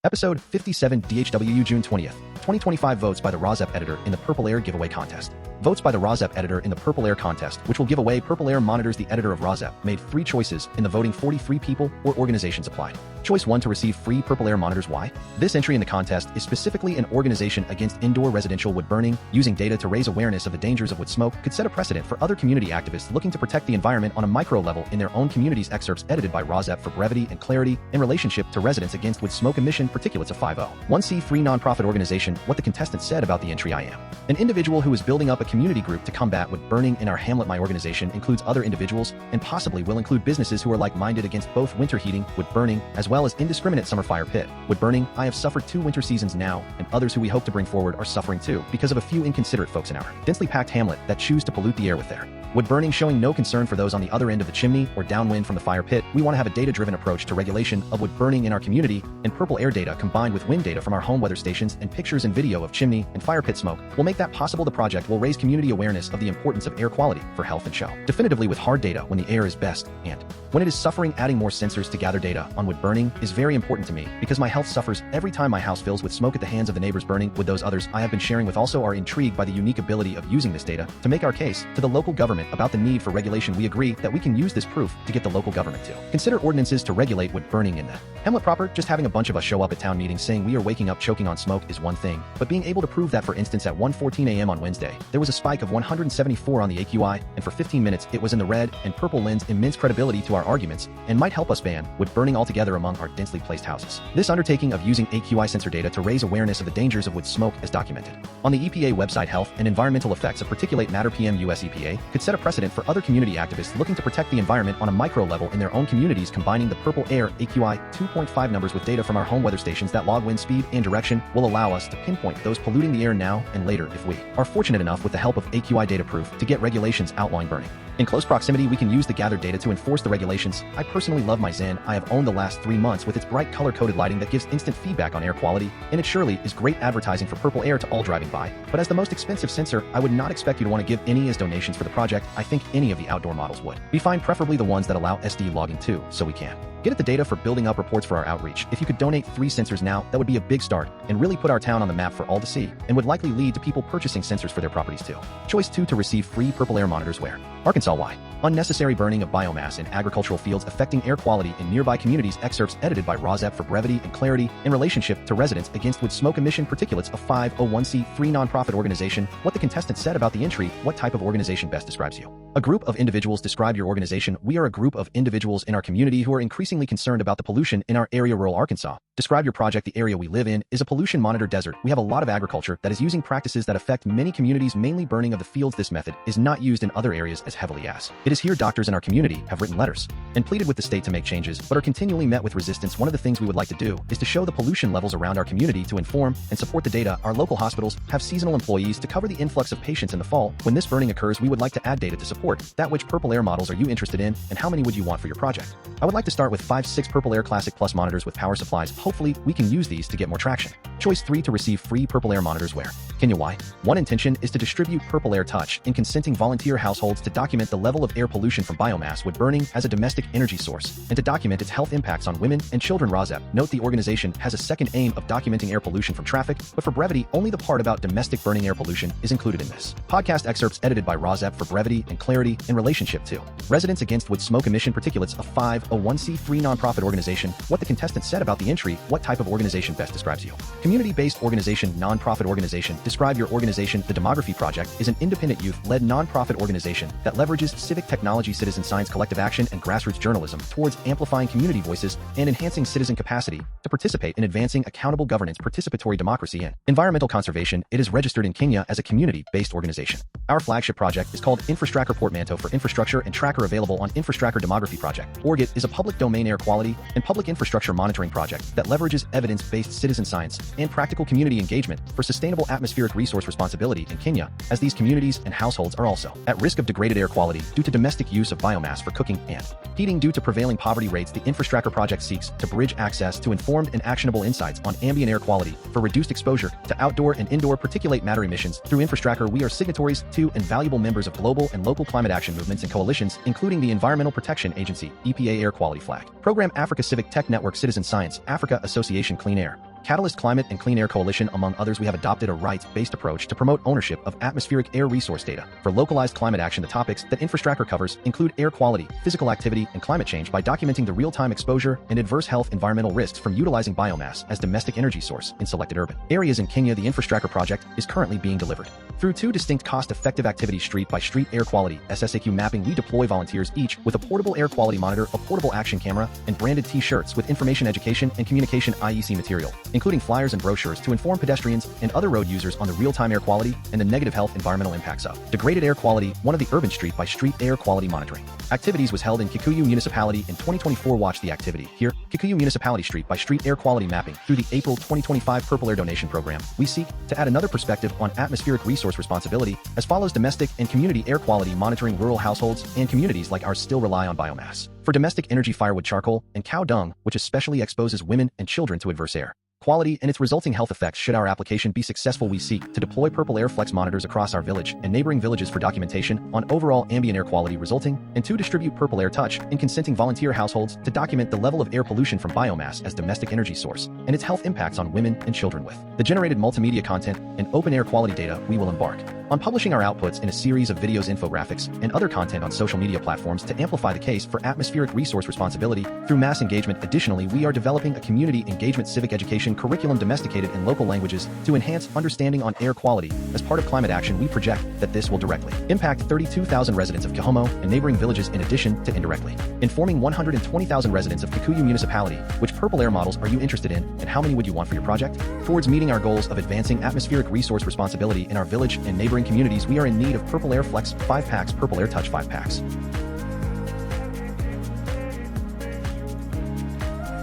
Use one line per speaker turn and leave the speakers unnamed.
Episode 57 DHWU June 20th, 2025 votes by the RAWSEP editor in the PurpleAir giveaway contest. Votes by the RAWSEP editor in the PurpleAir contest, which will give away PurpleAir monitors. The editor of RAWSEP made 3 choices in the voting. 43 people or organizations applied. Choice 1 to receive free PurpleAir monitors. Why? This entry in the contest is specifically an organization against indoor residential wood burning. Using data to raise awareness of the dangers of wood smoke could set a precedent for other community activists looking to protect the environment on a micro level in their own communities. Excerpts edited by RAWSEP for brevity and clarity in relationship to residents against wood smoke emission particulates of 501c3 nonprofit organization. What the contestant said about the entry. I am an individual who is building up a community group to combat wood burning in our hamlet. My organization includes other individuals and possibly will include businesses who are like-minded against both winter heating, wood burning, as well as indiscriminate summer fire pit wood burning. I have suffered 2 winter seasons now, and others who we hope to bring forward are suffering too because of a few inconsiderate folks in our densely packed hamlet that choose to pollute the air with their wood burning, showing no concern for those on the other end of the chimney or downwind from the fire pit. We want to have a data-driven approach to regulation of wood burning in our community, and PurpleAir data combined with wind data from our home weather stations and pictures and video of chimney and fire pit smoke will make that possible. The project will raise community awareness of the importance of air quality for health and show definitively with hard data when the air is best and when it is suffering. Adding more sensors to gather data on wood burning is very important to me because my health suffers every time my house fills with smoke at the hands of the neighbors burning wood. Those others I have been sharing with also are intrigued by the unique ability of using this data to make our case to the local government about the need for regulation. We agree that we can use this proof to get the local government to consider ordinances to regulate wood burning in the hamlet proper. Just having a bunch of us show up at town meetings saying we are waking up choking on smoke is one thing, but being able to prove that, for instance, at 1:14 a.m. on Wednesday, there was a spike of 174 on the AQI, and for 15 minutes it was in the red, and purple lends immense credibility to our arguments and might help us ban wood burning altogether among our densely placed houses. This undertaking of using AQI sensor data to raise awareness of the dangers of wood smoke as documented on the EPA website, health and environmental effects of particulate matter PM US EPA, could set a precedent for other community activists looking to protect the environment on a micro level in their own communities. Combining the PurpleAir AQI 2.5 numbers with data from our home weather stations that log wind speed and direction will allow us to pinpoint those polluting the air now and later if we are fortunate enough with the help of AQI data proof to get regulations outlawing burning. In close proximity, we can use the gathered data to enforce the regulations. I personally love my Zen I have owned the last 3 months with its bright color-coded lighting that gives instant feedback on air quality, and it surely is great advertising for PurpleAir to all driving by. But as the most expensive sensor, I would not expect you to want to give any as donations for the project. I think any of the outdoor models would be fine, preferably the ones that allow SD logging too, so we can get at the data for building up reports for our outreach. If you could donate 3 sensors now, that would be a big start and really put our town on the map for all to see, and would likely lead to people purchasing sensors for their properties too. Choice 2 to receive free PurpleAir monitors. Where? Arkansas. Why? Unnecessary burning of biomass in agricultural fields affecting air quality in nearby communities. Excerpts edited by RAWSEP for brevity and clarity in relationship to residents against wood smoke emission particulates of 501c3 nonprofit organization. What the contestant said about the entry. What type of organization best describes you? A group of individuals. Describe your organization. We are a group of individuals in our community who are increasingly concerned about the pollution in our area. Rural Arkansas. Describe your project. The area we live in is a pollution monitor desert. We have a lot of agriculture that is using practices that affect many communities, mainly burning of the fields. This method is not used in other areas as heavily as it is here. Doctors in our community have written letters and pleaded with the state to make changes, but are continually met with resistance. One of the things we would like to do is to show the pollution levels around our community to inform and support the data. Our local hospitals have seasonal employees to cover the influx of patients in the fall. When this burning occurs, we would like to add data to support that. Which PurpleAir models are you interested in, and how many would you want for your project? I would like to start with 5-6 PurpleAir Classic Plus monitors with power supplies. Hopefully, we can use these to get more traction. Choice 3 to receive free PurpleAir monitors. Where? Kenya. Why? One intention is to distribute PurpleAir Touch in consenting volunteer households to document the level of air pollution from biomass wood burning as a domestic energy source, and to document its health impacts on women and children. RAWSEP. Note the organization has a second aim of documenting air pollution from traffic, but for brevity, only the part about domestic burning air pollution is included in this podcast. Excerpts edited by RAWSEP for brevity and clarity in relationship to residents against wood smoke emission particulates of 501c3 nonprofit organization. What the contestant said about the entry. What type of organization best describes you? Community-based organization, nonprofit organization. Describe your organization. The Demography Project is an independent youth-led nonprofit organization that leverages civic technology, citizen science, collective action, and grassroots journalism towards amplifying community voices and enhancing citizen capacity to participate in advancing accountable governance, participatory democracy, and environmental conservation. It is registered in Kenya as a community-based organization. Our flagship project is called Infrastructure Portmanteau for infrastructure and tracker, available on Infrastructure Demography Project. ORGIT is a public domain air quality and public infrastructure monitoring project that leverages evidence-based citizen science and practical community engagement for sustainable atmospheric resource responsibility in Kenya, as these communities and households are also at risk of degraded air quality due to domestic use of biomass for cooking and heating. Due to prevailing poverty rates, the Infrastructure Project seeks to bridge access to informed and actionable insights on ambient air quality for reduced exposure to outdoor and indoor particulate matter emissions. Through Infrastructure, we are signatories to and valuable members of global and local climate action movements and coalitions, including the Environmental Protection Agency, EPA Air Quality Flag Program, Africa Civic Tech Network, Citizen Science, Africa Association Clean Air Catalyst Climate and Clean Air Coalition, among others, we have adopted a rights-based approach to promote ownership of atmospheric air resource data. For localized climate action, the topics that Infrastructure covers include air quality, physical activity, and climate change by documenting the real-time exposure and adverse health environmental risks from utilizing biomass as domestic energy source in selected urban areas in Kenya. The Infrastructure project is currently being delivered through two distinct cost-effective activities: street-by-street air quality (SSAQ) mapping. We deploy volunteers each with a portable air quality monitor, a portable action camera, and branded T-shirts with information, education, and communication IEC material, including flyers and brochures to inform pedestrians and other road users on the real-time air quality and the negative health environmental impacts of degraded air quality. One of the urban street-by-street air quality monitoring activities was held in Kikuyu Municipality in 2024. Watch the activity here. Kikuyu Municipality street-by-street air quality mapping. Through the April 2025 PurpleAir donation program, we seek to add another perspective on atmospheric resource responsibility as follows: domestic and community air quality monitoring. Rural households and communities like ours still rely on biomass for domestic energy, firewood, charcoal, and cow dung, which especially exposes women and children to adverse air quality and its resulting health effects. Should our application be successful, we seek to deploy PurpleAir Flex monitors across our village and neighboring villages for documentation on overall ambient air quality resulting, and to distribute PurpleAir Touch in consenting volunteer households to document the level of air pollution from biomass as domestic energy source and its health impacts on women and children. With the generated multimedia content and open air quality data, we will embark on publishing our outputs in a series of videos, infographics, and other content on social media platforms to amplify the case for atmospheric resource responsibility through mass engagement. Additionally, we are developing a community engagement civic education curriculum domesticated in local languages to enhance understanding on air quality. As part of climate action, we project that this will directly impact 32,000 residents of Kihomo and neighboring villages, in addition to indirectly informing 120,000 residents of Kikuyu Municipality. Which PurpleAir models are you interested in, and how many would you want for your project? Towards meeting our goals of advancing atmospheric resource responsibility in our village and neighboring communities, we are in need of PurpleAir Flex 5 packs, PurpleAir Touch 5 packs,